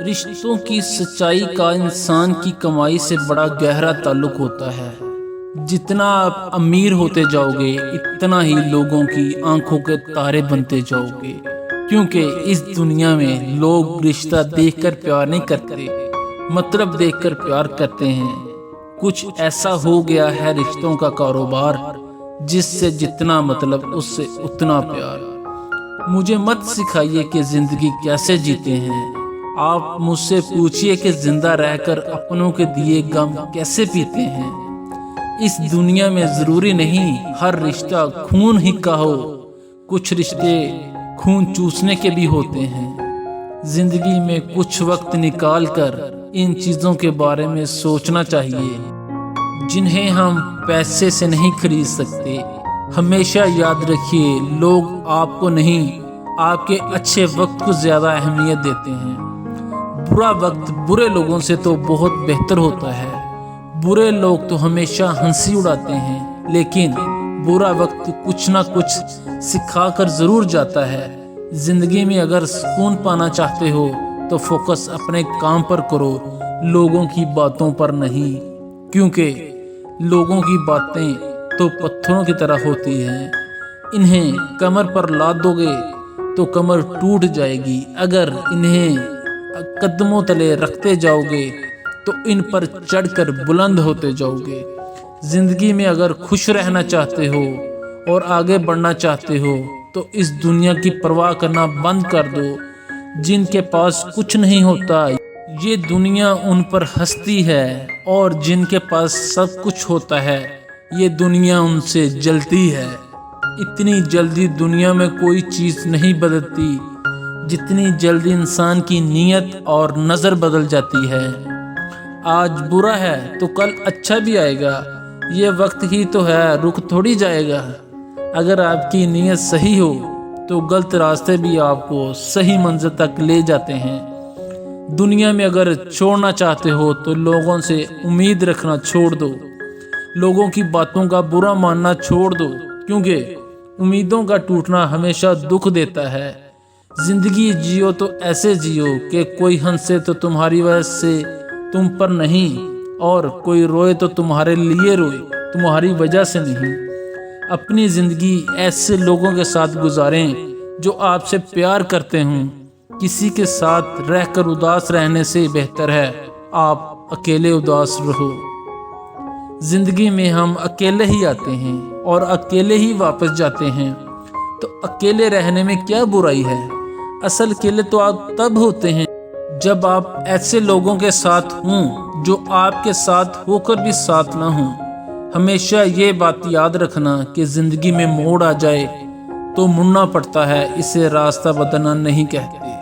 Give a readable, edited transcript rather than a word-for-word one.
رشتوں کی سچائی کا انسان کی کمائی سے بڑا گہرا تعلق ہوتا ہے۔ جتنا آپ امیر ہوتے جاؤ گے اتنا ہی لوگوں کی آنکھوں کے تارے بنتے جاؤ گے، کیونکہ اس دنیا میں لوگ رشتہ دیکھ کر پیار نہیں کرتے، مطلب دیکھ کر پیار کرتے ہیں۔ کچھ ایسا ہو گیا ہے رشتوں کا کاروبار، جس سے جتنا مطلب اس سے اتنا پیار۔ مجھے مت سکھائیے کہ زندگی کیسے جیتے ہیں، آپ مجھ سے پوچھئے کہ زندہ رہ کر اپنوں کے دیے غم کیسے پیتے ہیں۔ اس دنیا میں ضروری نہیں ہر رشتہ خون ہی کا ہو، کچھ رشتے خون چوسنے کے بھی ہوتے ہیں۔ زندگی میں کچھ وقت نکال کر ان چیزوں کے بارے میں سوچنا چاہیے، جنہیں ہم پیسے سے نہیں خرید سکتے۔ ہمیشہ یاد رکھیے، لوگ آپ کو نہیں، آپ کے اچھے وقت کو زیادہ اہمیت دیتے ہیں۔ برا وقت برے لوگوں سے تو بہت بہتر ہوتا ہے۔ برے لوگ تو ہمیشہ ہنسی اڑاتے ہیں، لیکن برا وقت کچھ نہ کچھ سکھا کر ضرور جاتا ہے۔ زندگی میں اگر سکون پانا چاہتے ہو تو فوکس اپنے کام پر کرو، لوگوں کی باتوں پر نہیں، کیونکہ لوگوں کی باتیں تو پتھروں کی طرح ہوتی ہیں، انہیں کمر پر لاد دو گے تو کمر ٹوٹ جائے گی، اگر انہیں قدموں تلے رکھتے جاؤ گے تو ان پر چڑھ کر بلند ہوتے جاؤ گے۔ زندگی میں اگر خوش رہنا چاہتے ہو اور آگے بڑھنا چاہتے ہو تو اس دنیا کی پرواہ کرنا بند کر دو۔ جن کے پاس کچھ نہیں ہوتا یہ دنیا ان پر ہنستی ہے، اور جن کے پاس سب کچھ ہوتا ہے یہ دنیا ان سے جلتی ہے۔ اتنی جلدی دنیا میں کوئی چیز نہیں بدلتی جتنی جلدی انسان کی نیت اور نظر بدل جاتی ہے۔ آج برا ہے تو کل اچھا بھی آئے گا، یہ وقت ہی تو ہے، رک تھوڑی جائے گا۔ اگر آپ کی نیت صحیح ہو تو غلط راستے بھی آپ کو صحیح منزل تک لے جاتے ہیں۔ دنیا میں اگر چھوڑنا چاہتے ہو تو لوگوں سے امید رکھنا چھوڑ دو، لوگوں کی باتوں کا برا ماننا چھوڑ دو، کیونکہ امیدوں کا ٹوٹنا ہمیشہ دکھ دیتا ہے۔ زندگی جیو تو ایسے جیو کہ کوئی ہنسے تو تمہاری وجہ سے تم پر نہیں، اور کوئی روئے تو تمہارے لیے روئے، تمہاری وجہ سے نہیں۔ اپنی زندگی ایسے لوگوں کے ساتھ گزاریں جو آپ سے پیار کرتے ہوں۔ کسی کے ساتھ رہ کر اداس رہنے سے بہتر ہے آپ اکیلے اداس رہو۔ زندگی میں ہم اکیلے ہی آتے ہیں اور اکیلے ہی واپس جاتے ہیں، تو اکیلے رہنے میں کیا برائی ہے؟ اصل اکیلے تو آپ تب ہوتے ہیں جب آپ ایسے لوگوں کے ساتھ ہوں جو آپ کے ساتھ ہو کر بھی ساتھ نہ ہوں۔ ہمیشہ یہ بات یاد رکھنا کہ زندگی میں موڑ آ جائے تو مڑنا پڑتا ہے، اسے راستہ بدلنا نہیں کہتے۔